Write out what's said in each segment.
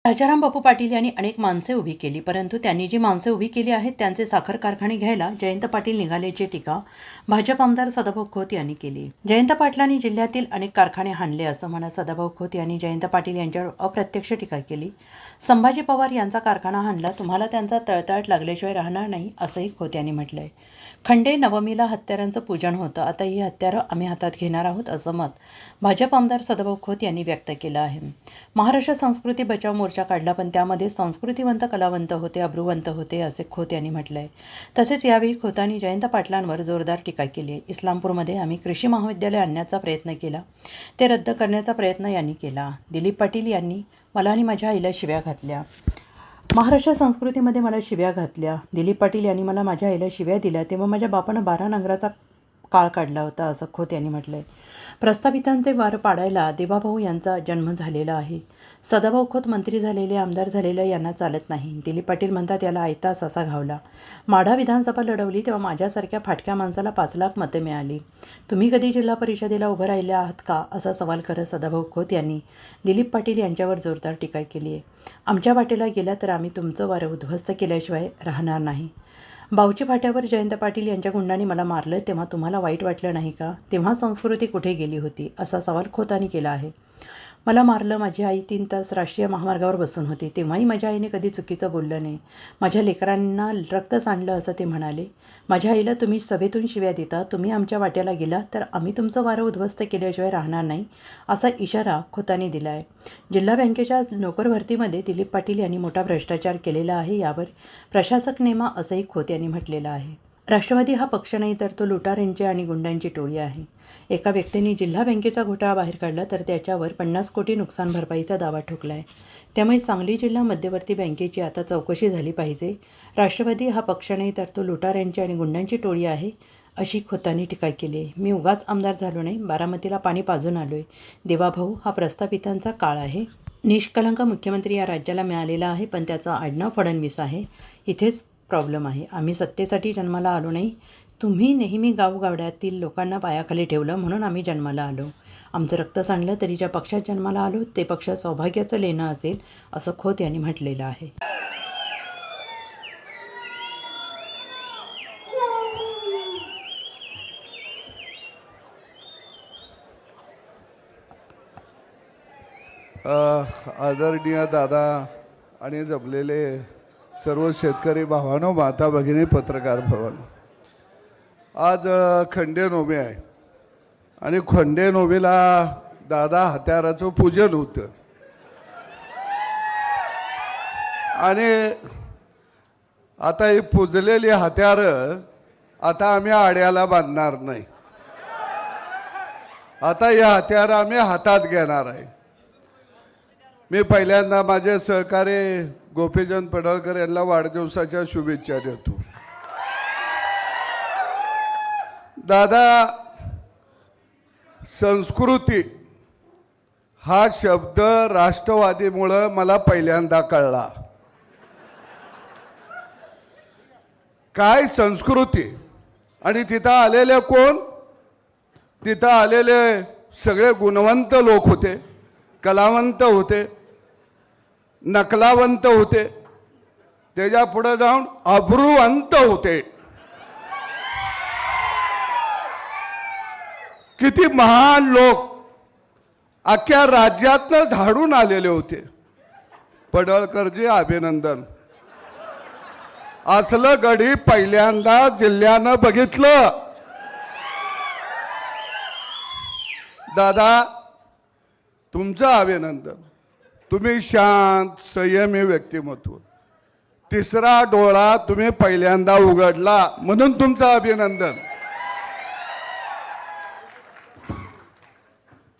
राजाराम बापू पाटील यांनी अनेक माणसे उभी केली, परंतु त्यांनी जी माणसे उभी केली आहेत त्यांचे साखर कारखाने घ्यायला जयंत पाटील निघाल्याची टीका भाजप आमदार सदाभाऊ खोत यांनी केली. जयंत पाटलांनी जिल्ह्यातील अनेक कारखाने हाणले असं म्हणत सदाभाऊ खोत यांनी जयंत पाटील यांच्यावर अप्रत्यक्ष टीका केली. संभाजी पवार यांचा कारखाना हाणला, तुम्हाला त्यांचा तळतळाट लागल्याशिवाय राहणार नाही असंही खोत यांनी म्हटलंय. खंडे नवमीला हत्यारांचं पूजन होतं, आता ही हत्यारं आम्ही हातात घेणार आहोत असं मत भाजप आमदार सदाभाऊ खोत यांनी व्यक्त केलं आहे. महाराष्ट्र संस्कृती बचाव मोर्चा काढला, पण त्यामध्ये संस्कृतीवंत कलावंत होते, अब्रूवंत होते असे खोत यांनी म्हटलंय. तसेच यावेळी खोतांनी जयंत पाटलांवर जोरदार टीका केली आहे. इस्लामपूरमध्ये आम्ही कृषी महाविद्यालय आणण्याचा प्रयत्न केला, ते रद्द करण्याचा प्रयत्न यांनी केला. दिलीप पाटील यांनी मला आणि माझ्या आईला शिव्या घातल्या. महाराष्ट्र संस्कृतीमध्ये मला शिव्या घातल्या. दिलीप पाटील यांनी मला माझ्या आईला शिव्या दिल्या, तेव्हा माझ्या बापानं 12 नांगराचा काळ काढला होता असं खोत यांनी म्हटलंय. प्रस्थापितांचे वार पाडायला देवाभाऊ यांचा जन्म झालेला आहे. सदाभाऊ खोत मंत्री झालेले, आमदार झालेले यांना चालत नाही. दिलीप पाटील म्हणतात याला आयता ससा घावला. माढा विधानसभा लढवली तेव्हा माझ्यासारख्या फाटक्या माणसाला 5 लाख मतं मिळाली. तुम्ही कधी जिल्हा परिषदेला उभं राहिले आहात का असा सवाल करत सदाभाऊ खोत यांनी दिलीप पाटील यांच्यावर जोरदार टीका केली आहे. आमच्या वाटेला गेला तर आम्ही तुमचं वारं उद्ध्वस्त केल्याशिवाय राहणार नाही. बावची फाट्यावर जयंत पाटील यांच्या गुंडांनी मला मारलं तेव्हा तुम्हाला वाईट वाटलं नाही का? तेव्हा संस्कृती कुठे गेली होती असा सवाल खोतांनी केला आहे. मला मारलं, माझी आई 3 तास राष्ट्रीय महामार्गावर बसून होती, तेव्हाही माझ्या आईने कधी चुकीचं बोललं नाही. माझ्या लेकरांना रक्त सांडलं असं ते म्हणाले. माझ्या आईला तुम्ही सभेतून शिव्या देता, तुम्ही आमच्या वाट्याला गेला तर आम्ही तुमचं वारं उद्ध्वस्त केल्याशिवाय राहणार नाही असा इशारा खोतांनी दिला आहे. जिल्हा बँकेच्या नोकर भरतीमध्ये दिलीप पाटील यांनी मोठा भ्रष्टाचार केलेला आहे, यावर प्रशासक नेमा असंही खोत यांनी म्हटलेलं आहे. राष्ट्रवादी हा पक्ष नाही तर तो लुटारांची आणि गुंडांची टोळी आहे. एका व्यक्तीने जिल्हा बँकेचा घोटाळा बाहेर काढला तर त्याच्यावर 50 कोटी नुकसान भरपाईचा दावा ठोकला आहे. त्यामुळे सांगली जिल्हा मध्यवर्ती बँकेची आता चौकशी झाली पाहिजे. राष्ट्रवादी हा पक्ष नाही तर तो लुटारांची आणि गुंडांची टोळी आहे अशी खोतांनी टीका केली आहे. मी उगाच आमदार झालो नाही, बारामतीला पाणी पाजून आलो आहे. देवाभाऊ हा प्रस्थापितांचा काळ आहे. निष्कलंक मुख्यमंत्री या राज्याला मिळालेला आहे, पण त्याचं आडनाव फडणवीस आहे. इथेच प्रॉब्लेम आहे. आम्ही सत्तेसाठी जन्माला आलो नाही. तुम्ही नेहमी गावगाड्यातील लोकांना पायाखाली ठेवलं म्हणून आम्ही जन्माला आलो. आमचं रक्त सांडलं तरी ज्या पक्षात जन्माला आलो ते पक्ष सौभाग्याचं लेणं असेल असं खोत यांनी म्हटलेलं आहे. आदरणीय दादा आणि जमलेले सर्व शेतकरी भावांनो, माता भगिनी, पत्रकार भवन, आज खंडे नवमी आहे आणि खंडे नवमीला दादा हत्याराचं पूजन होतं आणि आता ही पूजलेली हत्यारं आता आम्ही आड्याला बांधणार नाही. आता या हत्यारं आम्ही हातात घेणार आहे. मी पहिल्यांदा माझे सहकारी गोपीचंद पडळकर यांना वाढदिवसाच्या शुभेच्छा देतो. दादा, संस्कृती हा शब्द राष्ट्रवादीमुळं मला पहिल्यांदा कळला. काय संस्कृती? आणि तिथं आलेले कोण? तिथं आलेले सगळे गुणवंत लोक होते, कलावंत होते, नकलावंत होते, त्याच्या पुढे जाऊन अब्रूवंत होते. किती महान लोक अख्ख्या राज्यातनं झाडून आलेले होते. पडळकरजी अभिनंदन. असलं गडी पहिल्यांदा जिल्ह्यानं बघितलं. दादा, तुमचं अभिनंदन. तुम्ही शांत संयमी व्यक्तिमत्व, तिसरा डोळा तुम्ही पहिल्यांदा उघडला म्हणून तुमचं अभिनंदन.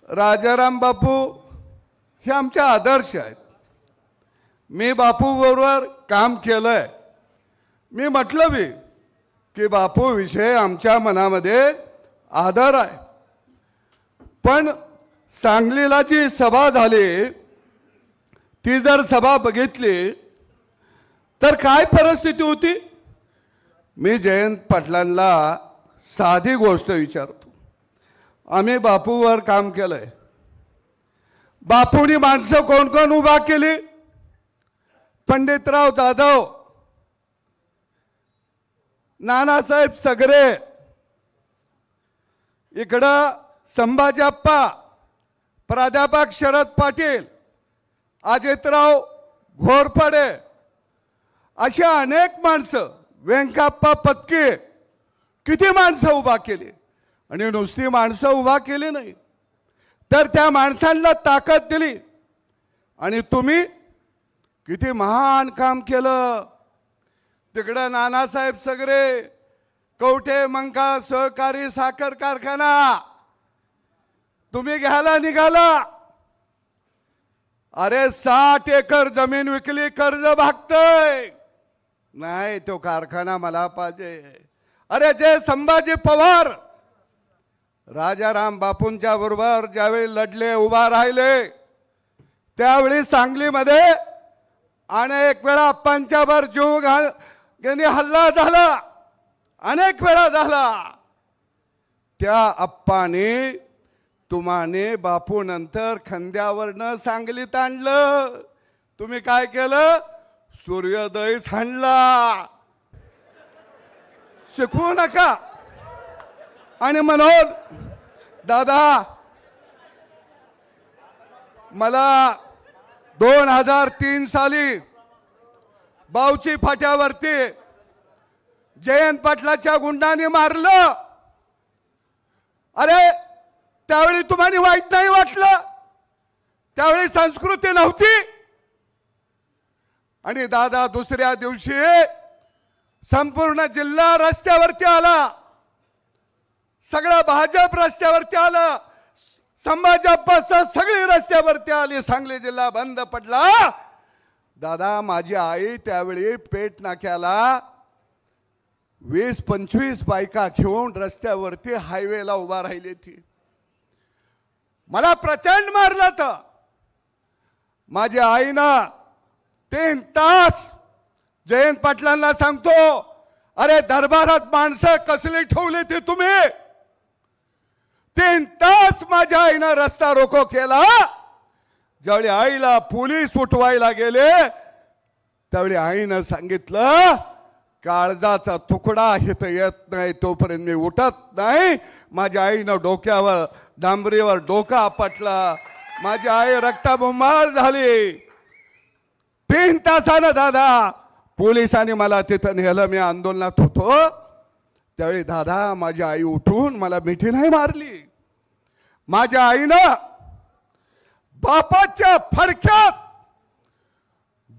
राजाराम बापू हे आमचे आदर्श आहेत. मी बापूबरोबर काम केलंय. मी म्हटलं बी की बापूविषयी आमच्या मनामध्ये आदर आहे. पण सांगलीला जी सभा झाली ती जर सभा बघितली तर काय परिस्थिती होती? मी जयंत पाटलांना साधी गोष्ट विचारतो. आम्ही बापूवर काम केलंय. बापूनी माणसं कोण कोण उभा केली? पंडितराव जाधव, नानासाहेब सगरे, इकडं संभाजी अप्पा, प्राध्यापक शरद पाटील, अजितराव घोरपडे, अशी अनेक माणसं, व्यंकप्पा पत्की, किती माणसं उभा केली. आणि नुसती माणसं उभा केली नाही तर त्या माणसांना ताकद दिली. आणि तुम्ही किती महान काम केलं. तिकडं नानासाहेब सगरे, कवठे मंका सहकारी साखर कारखाना तुम्ही घ्यायला निघाला. अरे 60 एकर जमीन विकली, कर्ज भागतय. नाही, तो कारखाना मला पाहिजे. अरे जे संभाजी पवार राजाराम बापूंच्या बरोबर ज्यावेळी लढले, उभा राहिले, त्यावेळी सांगलीमध्ये अनेक वेळा अप्पांच्या वर जीव यांनी हल्ला झाला, अनेक वेळा झाला. त्या अप्पाने तुम्हाने बापू नंतर खांद्यावरनं सांगलीत आणलं. तुम्ही काय केलं? सूर्योदय हाणला. शिकवू नका. आणि म्हणून दादा, मला 2003 साली बावची फाट्यावरती जयंत पाटलाच्या गुंडांनी मारलं. अरे त्यावेळी तुम्हाला वाईट नाही वाटलं? त्यावेळी संस्कृती नव्हती. आणि दादा, दुसऱ्या दिवशी संपूर्ण जिल्हा रस्त्यावरती आला, सगळं भाजप रस्त्यावरती आलं, संभाजी अप्पा सगळी रस्त्यावरती आली, सांगली जिल्हा बंद पडला. दादा, माझी आई त्यावेळी पेट नाक्याला 20-25 बायका घेऊन रस्त्यावरती हायवेला उभा राहिली ती. मला प्रचंड मारलं. तर माझ्या आईनं 3 तास जयंत पाटलांना सांगतो, अरे दरबारात माणसं कसली ठेवली ती तुम्ही. 3 तास माझ्या आईनं रस्ता रोको केला. ज्यावेळी आईला पोलीस उठवायला गेले त्यावेळी आईनं सांगितलं, काळजाचा तुकडा इथं येत नाही तोपर्यंत मी उठत नाही. माझ्या आईनं डोक्यावर डांबरीवर डोका आपटला. माझी आई रक्ताबंबाळ झाली. 3 तासानं दादा पोलिसांनी मला तिथं नेलं. मी आंदोलनात होतो त्यावेळी दादा माझी आई उठून मला मिठी नाही मारली. माझ्या आईनं बापाच्या फडक्यात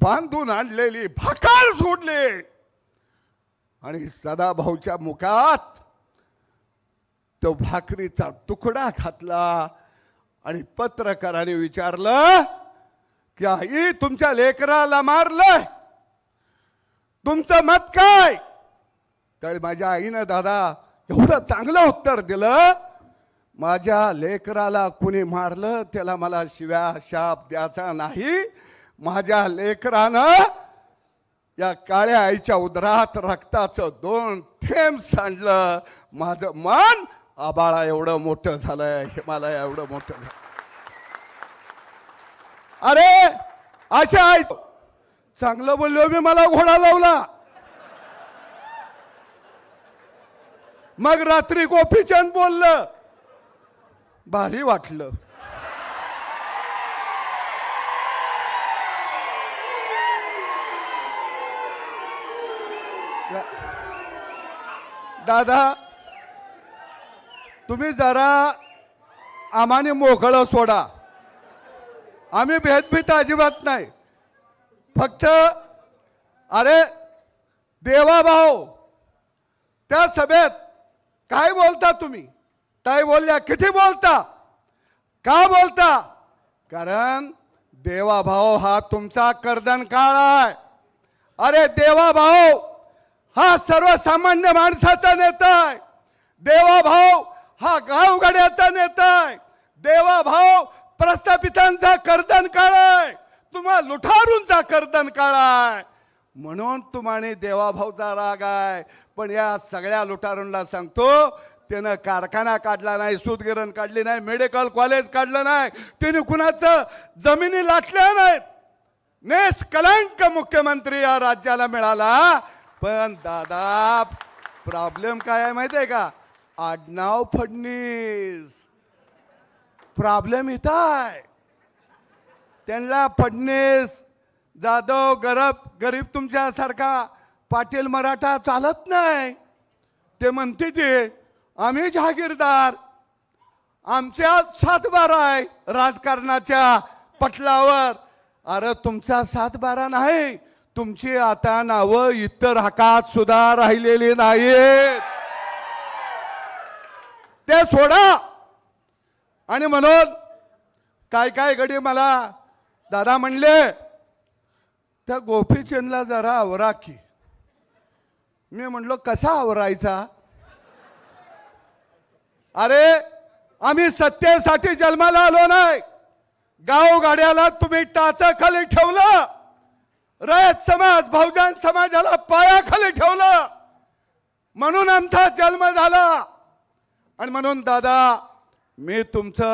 बांधून आणलेली भाकर सोडली आणि सदाभाऊच्या मुखात तो भाकरीचा तुकडा घातला. आणि पत्रकाराने विचारलं की आई, तुमच्या लेकराला मारलंय, तुमचं मत काय? त्यावेळी माझ्या आईनं दादा एवढं चांगलं उत्तर दिलं, माझ्या लेकराला कुणी मारलं त्याला मला शिव्या शाप द्यायचा नाही. माझ्या लेकरानं या काळ्या आईच्या उदरात रक्ताचं 2 थेंब सांडलं. माझं मन आबाळा एवढं मोठं झालंय, हिमालय एवढं मोठं झालं. अरे अशा आई, चांगलं बोललो मी, मला घोडा लावला. मग रात्री गोपीचंद बोललं, भारी वाटलं. दादा, तुम्ही जरा आम्हाने मोकळं सोडा. आम्ही भेदभीत अजिबात नाही. फक्त अरे देवाभाऊ, त्या सभेत काय बोलता तुम्ही? ताई बोलल्या, किती बोलता? का बोलता? कारण देवाभाऊ हा तुमचा कर्दन काळ आहे. अरे देवाभाऊ हा सर्वसामान्य माणसाचा नेता आहे. देवाभाऊ हा गावगाड्याचा नेता आहे. देवाभाऊ प्रस्थापितांचा कर्दन काळ आहे, तुम्हा लुटारूंचा कर्दन काळ आहे. म्हणून तुम्हाला देवाभाऊचा राग आहे. पण या सगळ्या लुटारूंना सांगतो, त्यानं कारखाना काढला नाही, सूतगिरण काढली नाही, मेडिकल कॉलेज काढलं नाही, त्याने कुणाचं जमिनी लाटल्या नाहीत. निष्कलंक मुख्यमंत्री या राज्याला मिळाला. पण दादा प्रॉब्लेम काय आहे माहिती आहे का? आडनाव फडणीस. प्रॉब्लेम इथं आहे. त्यांना फडणीस जाधव गरीब तुमच्यासारखा पाटील मराठा चालत नाही. ते म्हणते ते आम्ही जहागीरदार, आमच्या 7-12 आहे राजकारणाच्या पटलावर. अरे तुमचा 7-12 नाही, तुमची आता नावं इतर हकात सुद्धा राहिलेली नाहीत. ते सोडा. आणि म्हणून काय गडी मला दादा म्हणले त्या गोपीचंदला जरा आवरा की. मी म्हणलो कसा आवरायचा? अरे आम्ही सत्तेसाठी जन्माला आलो नाही. गावगाड्याला तुम्ही टाचाखाली ठेवलं, रयत समाज बहुजन समाजाला पायाखाली ठेवलं, म्हणून आमचा जन्म झाला. आणि म्हणून दादा मी तुमचं